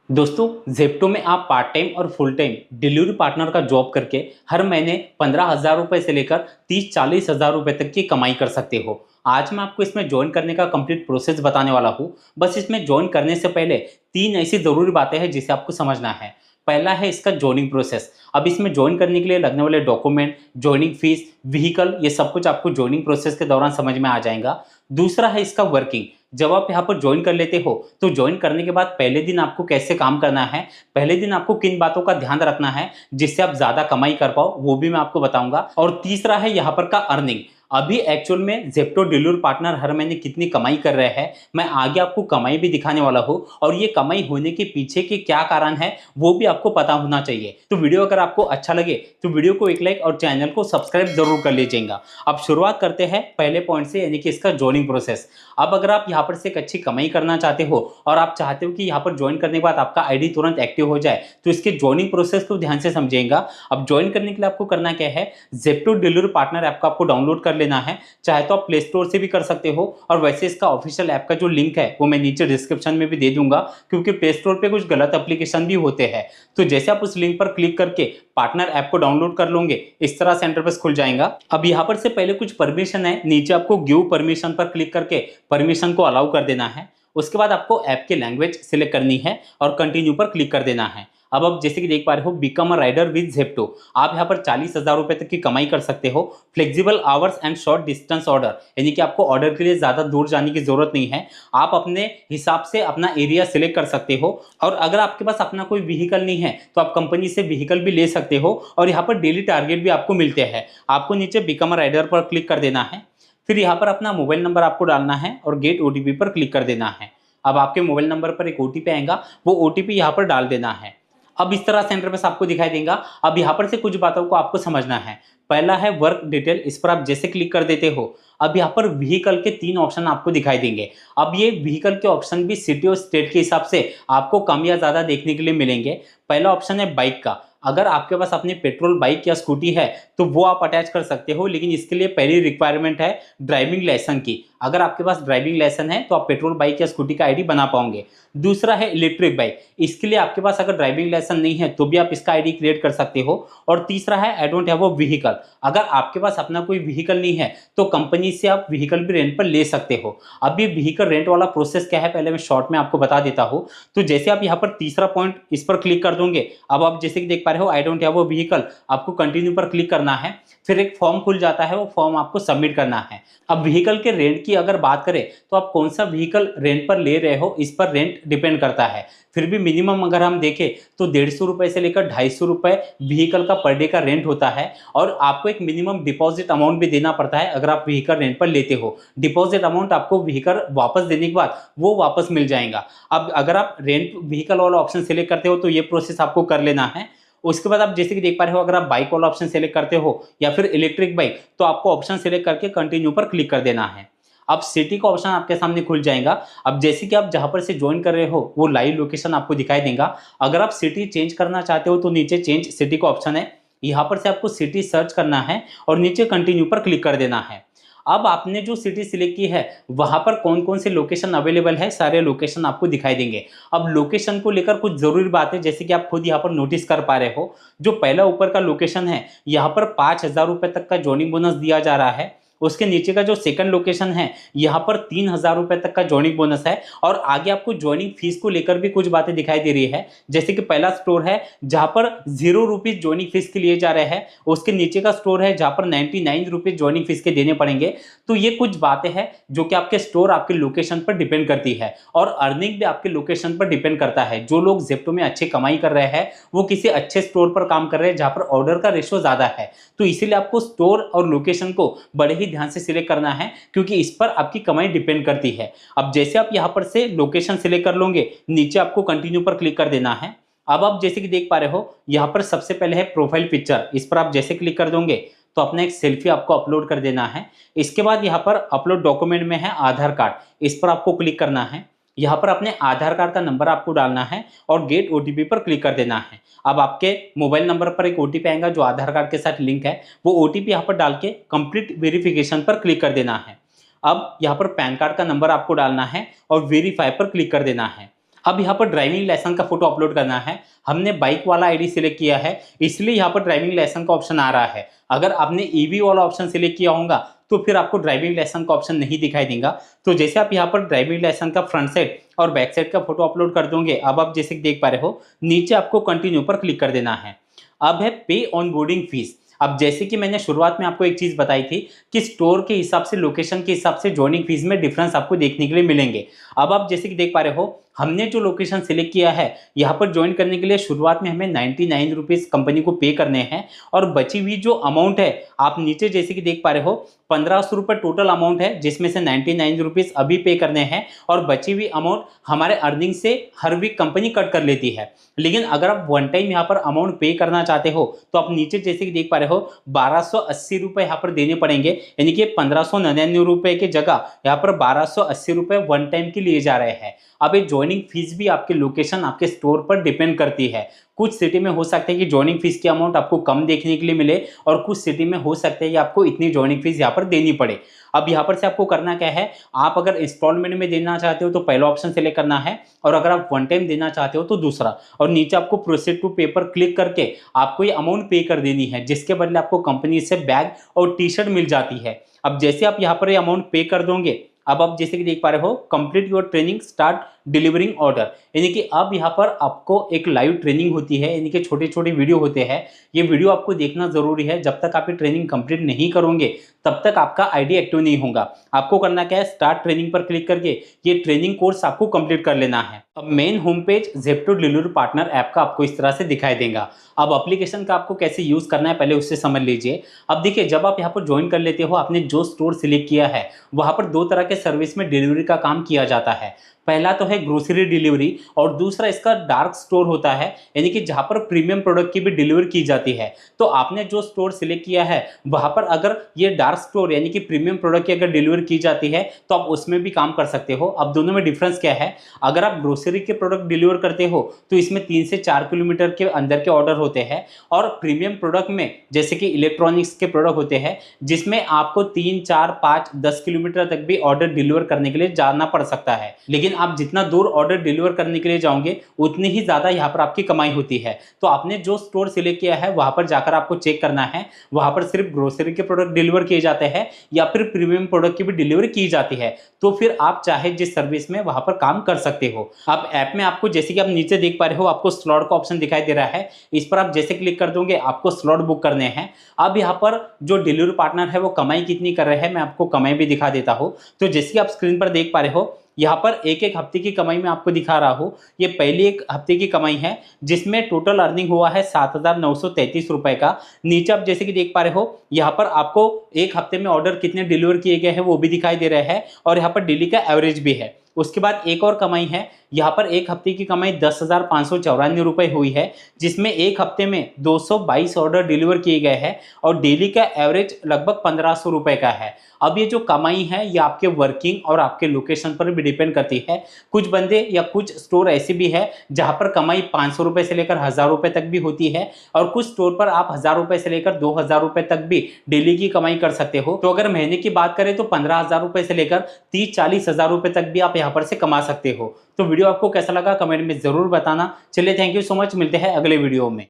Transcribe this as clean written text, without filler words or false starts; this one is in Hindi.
दोस्तों जेप्टो में आप पार्ट टाइम और फुल टाइम डिलीवरी पार्टनर का जॉब करके हर महीने 15,000 रुपये से लेकर 30-40 हज़ार रुपये तक की कमाई कर सकते हो। आज मैं आपको इसमें ज्वाइन करने का कंप्लीट प्रोसेस बताने वाला हूँ। बस इसमें ज्वाइन करने से पहले तीन ऐसी ज़रूरी बातें हैं जिसे आपको समझना है। पहला है इसका ज्वाइनिंग प्रोसेस। अब इसमें ज्वाइन करने के लिए लगने वाले डॉक्यूमेंट, ज्वाइनिंग फीस, व्हीकल, ये सब कुछ आपको ज्वाइनिंग प्रोसेस के दौरान समझ में आ जाएगा। दूसरा है इसका वर्किंग। जब आप यहाँ पर ज्वाइन कर लेते हो तो ज्वाइन करने के बाद पहले दिन आपको कैसे काम करना है, पहले दिन आपको किन बातों का ध्यान रखना है जिससे आप ज्यादा कमाई कर पाओ, वो भी मैं आपको बताऊंगा। और तीसरा है यहाँ पर का अर्निंग। अभी एक्चुअल में जेप्टो डिलीवरी पार्टनर हर महीने कितनी कमाई कर रहे हैं, मैं आगे आपको कमाई भी दिखाने वाला हूँ और ये कमाई होने के पीछे के क्या कारण है वो भी आपको पता होना चाहिए। तो वीडियो अगर आपको अच्छा लगे तो वीडियो को एक लाइक और चैनल को सब्सक्राइब जरूर कर लीजिएगा। अब शुरुआत करते हैं पहले पॉइंट से, यानी कि इसका ज्वाइनिंग प्रोसेस। अब अगर आप यहाँ पर से एक अच्छी कमाई करना चाहते हो और आप चाहते हो कि यहाँ पर ज्वाइन करने के बाद आपका आईडी तुरंत एक्टिव हो जाए, तो इसके ज्वाइनिंग प्रोसेस को ध्यान से समझिएगा। अब ज्वाइन करने के लिए आपको करना क्या है, जेप्टो डिलीवरी पार्टनर ऐप को आपको डाउनलोड कर लेना है। चाहे तो आप प्ले स्टोर से भी कर सकते हो और वैसे इसका ऑफिशियल ऐप का जो लिंक है वो मैं नीचे डिस्क्रिप्शन में भी दे दूंगा, क्योंकि प्ले स्टोर पे कुछ गलत एप्लीकेशन भी होते हैं। तो जैसे आप उस लिंक पर क्लिक करके पार्टनर ऐप को डाउनलोड कर लोगे, इस तरह से इंटरफेस खुल जाएगा। अब यहाँ पर से पहले कुछ परमिशन है, नीचे आपको गिव परमिशन पर क्लिक करके परमिशन को अलाउ कर देना है। उसके बाद आपको ऐप की लैंग्वेज सिलेक्ट करनी है और कंटिन्यू पर क्लिक कर देना है। अब आप जैसे कि देख पा रहे हो, become a rider with Zepto. आप यहाँ पर 40,000 रुपए तक की कमाई कर सकते हो। Flexible hours and short distance order, यानी कि आपको ऑर्डर के लिए ज्यादा दूर जाने की जरूरत नहीं है। आप अपने हिसाब से अपना एरिया सिलेक्ट कर सकते हो और अगर आपके पास अपना कोई व्हीकल नहीं है तो आप कंपनी से व्हीकल भी ले सकते हो और यहाँ पर डेली टारगेट भी आपको मिलते हैं। आपको नीचे बिकम अ राइडर पर क्लिक कर देना है, फिर यहाँ पर अपना मोबाइल नंबर आपको डालना है और गेट ओटीपी पर क्लिक कर देना है। अब आपके मोबाइल नंबर पर एक ओटीपी आएगा, वो ओटीपी यहाँ पर डाल देना है। अब इस तरह से इंटरफेस आपको दिखाई देगा। अब यहाँ पर से कुछ बातों को आपको समझना है। पहला है वर्क डिटेल, इस पर आप जैसे क्लिक कर देते हो, अब यहाँ पर व्हीकल के तीन ऑप्शन आपको दिखाई देंगे। अब ये व्हीकल के ऑप्शन भी सिटी और स्टेट के हिसाब से आपको कम या ज्यादा देखने के लिए मिलेंगे। पहला ऑप्शन है बाइक का। अगर आपके पास अपनी पेट्रोल बाइक या स्कूटी है तो वो आप अटैच कर सकते हो, लेकिन इसके लिए पहली रिक्वायरमेंट है ड्राइविंग लाइसेंस की। अगर आपके पास ड्राइविंग लाइसेंस है तो आप पेट्रोल बाइक या स्कूटी का आईडी बना पाओगे। दूसरा है इलेक्ट्रिक बाइक। इसके लिए आपके पास अगर ड्राइविंग लाइसेंस नहीं है तो भी आप इसका आईडी क्रिएट कर सकते हो। और तीसरा है I don't have a vehicle. अगर आपके पास अपना कोई व्हीकल नहीं है तो कंपनी से आप व्हीकल भी रेंट पर ले सकते हो। अब ये व्हीकल रेंट वाला प्रोसेस क्या है पहले मैं शॉर्ट में आपको बता देता हूँ। तो जैसे आप यहाँ पर तीसरा पॉइंट इस पर क्लिक कर दोगे, अब आप जैसे कि देख पा रहे हो I don't have a vehicle, आपको कंटिन्यू पर क्लिक करना है। फिर एक फॉर्म खुल जाता है, वो फॉर्म आपको सबमिट करना है। अब व्हीकल के रेंट की अगर बात करें तो आप कौन सा व्हीकल रेंट पर ले रहे हो इस पर रेंट डिपेंड करता है। फिर भी मिनिमम अगर हम देखें तो 150 रुपए से लेकर 250 रुपए व्हीकल का पर डे का रेंट होता है। और आपको एक मिनिमम डिपॉजिट अमाउंट भी देना पड़ता है अगर आप व्हीकल रेंट पर लेते हो। डिपॉजिट अमाउंट आपको व्हीकल वापस देने के बाद वो वापस मिल जाएगा। अब अगर आप रेंट व्हीकल वाला ऑप्शन सेलेक्ट करते हो तो ये प्रोसेस आपको कर लेना है। उसके बाद आप जैसे कि देख पा रहे हो, अगर आप बाइक वाला ऑप्शन सेलेक्ट करते हो या फिर इलेक्ट्रिक बाइक, तो आपको ऑप्शन सेलेक्ट करके कंटिन्यू पर क्लिक कर देना है। अब सिटी का ऑप्शन आपके सामने खुल जाएगा। अब जैसे कि आप जहां पर से ज्वाइन कर रहे हो वो लाइव लोकेशन आपको दिखाई देगा। अगर आप सिटी चेंज करना चाहते हो तो नीचे चेंज सिटी का ऑप्शन है, यहाँ पर से आपको सिटी सर्च करना है और नीचे कंटिन्यू पर क्लिक कर देना है। अब आपने जो सिटी सिलेक्ट की है वहां पर कौन कौन से लोकेशन अवेलेबल है, सारे लोकेशन आपको दिखाई देंगे। अब लोकेशन को लेकर कुछ जरूरी बात है, जैसे कि आप खुद यहाँ पर नोटिस कर पा रहे हो, जो पहला ऊपर का लोकेशन है यहाँ पर 5,000 रुपए तक का जॉइनिंग बोनस दिया जा रहा है। उसके नीचे का जो सेकंड लोकेशन है यहाँ पर 3,000 रुपए तक का ज्वाइनिंग बोनस है। और आगे आपको ज्वाइनिंग फीस को लेकर भी कुछ बातें दिखाई दे रही है, जैसे कि पहला स्टोर है जहां पर 0 रुपीज ज्वाइनिंग फीस के लिए जा रहे हैं। उसके नीचे का स्टोर है जहां पर 99 रुपीज ज्वाइनिंग फीस के देने पड़ेंगे। तो ये कुछ बातें हैं जो कि आपके स्टोर आपके लोकेशन पर डिपेंड करती है और अर्निंग भी आपके लोकेशन पर डिपेंड करता है। जो लोग जेप्टो में अच्छे कमाई कर रहे हैं वो किसी अच्छे स्टोर पर काम कर रहे हैं जहां पर ऑर्डर का रेशो ज्यादा है। तो इसीलिए आपको स्टोर और लोकेशन को बड़े ही ध्यान से सिलेक्ट करना है, क्योंकि इस पर आपकी कमाई डिपेंड करती है। अब जैसे आप यहां पर से लोकेशन सिलेक्ट कर लोगे, नीचे आपको कंटिन्यू पर क्लिक कर देना है। अब आप जैसे कि देख पा रहे हो यहां पर सबसे पहले है प्रोफाइल पिक्चर, इस पर आप जैसे क्लिक कर दोगे तो अपना एक सेल्फी आपको अपलोड कर देना है। इसके बाद यहाँ पर अपलोड डॉक्यूमेंट में है आधार कार्ड, इस पर आपको क्लिक करना है। यहाँ पर अपने आधार कार्ड का नंबर आपको डालना है और गेट ओटीपी पर क्लिक कर देना है। अब आपके मोबाइल नंबर पर एक ओटीपी आएगा जो आधार कार्ड के साथ लिंक है, वो ओटीपी यहाँ पर डाल के कंप्लीट वेरिफिकेशन पर क्लिक कर देना है। अब यहाँ पर पैन कार्ड का नंबर आपको डालना है और वेरीफाई पर क्लिक कर देना है। अब यहाँ पर ड्राइविंग लाइसेंस का फोटो अपलोड करना है। हमने बाइक वाला आईडी सिलेक्ट किया है, इसलिए यहाँ पर ड्राइविंग लाइसेंस का ऑप्शन आ रहा है। अगर आपने ईवी वाला ऑप्शन सिलेक्ट किया होगा तो फिर आपको ड्राइविंग लाइसेंस का ऑप्शन नहीं दिखाई देगा। तो जैसे आप यहाँ पर ड्राइविंग लाइसेंस का फ्रंट साइड और बैक साइड का फोटो अपलोड कर दोगे, अब आप जैसे देख पा रहे हो नीचे आपको कंटिन्यू पर क्लिक कर देना है। अब है पे ऑन बोर्डिंग फीस। अब जैसे कि मैंने शुरुआत में आपको एक चीज बताई थी कि स्टोर के हिसाब से, लोकेशन के हिसाब से ज्वाइनिंग फीस में डिफरेंस आपको देखने के लिए मिलेंगे। अब आप जैसे कि देख पा रहे हो हमने जो लोकेशन सिलेक्ट किया है, यहाँ पर ज्वाइन करने के लिए शुरुआत में हमें 99 रुपीज़ कंपनी को पे करने हैं और बची हुई जो अमाउंट है आप नीचे जैसे कि देख पा रहे हो 1500 रुपये टोटल अमाउंट है, जिसमें से 99 रुपीज़ अभी पे करने हैं और बची हुई अमाउंट हमारे अर्निंग से हर वीक कंपनी कट कर लेती है। लेकिन अगर आप वन टाइम यहाँ पर अमाउंट पे करना चाहते हो तो आप नीचे जैसे कि देख पा रहे हो 1280 रुपये यहाँ पर देने पड़ेंगे, यानी कि 1599 रुपये की जगह यहाँ पर 1280 रुपये वन टाइम के लिए जा रहे हैं। अब ये ज्वाइनिंग फीस भी आपके लोकेशन, आपके स्टोर पर डिपेंड करती है। कुछ सिटी में हो सकता है कि ज्वाइनिंग फीस की अमाउंट आपको कम देखने के लिए मिले और कुछ सिटी में हो सकता है कि आपको इतनी ज्वाइनिंग फीस यहाँ पर देनी पड़े। अब यहाँ पर से आपको करना क्या है, आप अगर इंस्टॉलमेंट में देना चाहते हो तो पहला ऑप्शन सेलेक्ट करना है और अगर आप वन टाइम देना चाहते हो तो दूसरा, और नीचे आपको प्रोसीड टू पे पर क्लिक करके आपको ये अमाउंट पे कर देनी है, जिसके बदले आपको कंपनी से बैग और टी शर्ट मिल जाती है। अब जैसे आप यहाँ पर ये अमाउंट पे कर दोगे, अब आप जैसे कि देख पा रहे हो complete your training start delivering order, यानी कि अब यहाँ पर आपको एक लाइव ट्रेनिंग होती है, यानी कि छोटे छोटे वीडियो होते हैं। ये वीडियो आपको देखना जरूरी है, जब तक आप ये ट्रेनिंग कंप्लीट नहीं करोगे तब तक आपका आईडी एक्टिव नहीं होगा। आपको करना क्या है, स्टार्ट ट्रेनिंग पर क्लिक करके ये ट्रेनिंग कोर्स आपको कंप्लीट कर लेना है। अब main home page Zepto delivery partner app का आपको इस तरह से दिखाई देगा। अब एप्लीकेशन का आपको कैसे यूज करना है पहले उससे समझ लीजिए। अब देखिए, जब आप यहाँ पर ज्वाइन कर लेते हो, आपने जो स्टोर सिलेक्ट किया है वहां पर दो तरह के सर्विस में डिलीवरी का काम किया जाता है। पहला तो है ग्रोसरी डिलीवरी और दूसरा इसका डार्क स्टोर होता है, यानी कि जहां पर प्रीमियम प्रोडक्ट की भी डिलीवरी की जाती है। तो आपने जो स्टोर सिलेक्ट किया है वहां पर अगर ये डार्क स्टोर यानी कि प्रीमियम प्रोडक्ट की अगर डिलीवरी की जाती है तो आप उसमें भी काम कर सकते हो। अब दोनों में डिफरेंस क्या है, अगर आप ग्रोसरी के प्रोडक्ट डिलीवर करते हो तो इसमें 3 से 4 किलोमीटर के अंदर के ऑर्डर होते हैं, और प्रीमियम प्रोडक्ट में जैसे कि इलेक्ट्रॉनिक्स के प्रोडक्ट होते हैं जिसमें आपको 3, 4, 5, 10 किलोमीटर तक भी ऑर्डर डिलीवर करने के लिए जाना पड़ सकता है। लेकिन आप जितना दूर ऑर्डर डिलीवर करने के लिए जाओगे उतनी ही ज्यादा यहाँ पर आपकी कमाई होती है। तो आपने जो स्टोर सिलेक्ट किया है वहां पर जाकर आपको चेक करना है, वहां पर सिर्फ ग्रोसरी के प्रोडक्ट डिलीवर किए जाते हैं या फिर प्रीमियम प्रोडक्ट की भी डिलीवरी की जाती है। तो फिर आप चाहे जिस सर्विस में वहां पर काम कर सकते हो। अब ऐप में आपको जैसे कि आप नीचे देख पा रहे हो आपको स्लॉट का ऑप्शन दिखाई दे रहा है, इस पर आप जैसे क्लिक कर दोगे आपको स्लॉट बुक करने हैं। अब यहाँ पर जो डिलीवरी पार्टनर है वो कमाई कितनी कर रहे हैं मैं आपको कमाई भी दिखा देता हूँ। तो जैसे कि आप स्क्रीन पर देख पा रहे हो यहाँ पर एक एक हफ्ते की कमाई में आपको दिखा रहा हूँ। ये पहली एक हफ्ते की कमाई है जिसमें टोटल अर्निंग हुआ है 7,933 रुपए का। नीचे आप जैसे कि देख पा रहे हो यहाँ पर आपको एक हफ्ते में ऑर्डर कितने डिलीवर किए गए हैं वो भी दिखाई दे रहे हैं और यहाँ पर डेली का एवरेज भी है। उसके बाद एक और कमाई है, यहाँ पर एक हफ्ते की कमाई 10,594 रुपए हुई है, जिसमें एक हफ्ते में 222 ऑर्डर डिलीवर किए गए हैं और डेली का एवरेज लगभग 1500 रुपए का है। अब ये जो कमाई है ये आपके वर्किंग और आपके लोकेशन पर भी डिपेंड करती है। कुछ बंदे या कुछ स्टोर ऐसे भी है जहां पर कमाई 500 रुपए से लेकर 1000 रुपए तक भी होती है और कुछ स्टोर पर आप 1000 रुपए से लेकर 2000 रुपए तक भी डेली की कमाई कर सकते हो। तो अगर महीने की बात करें तो 15,000 रुपए से लेकर 30-40 हजार रुपए तक भी आप यहाँ पर से कमा सकते हो। तो वीडियो आपको कैसा लगा कमेंट में जरूर बताना। चलिए, थैंक यू सो मच, मिलते हैं अगले वीडियो में।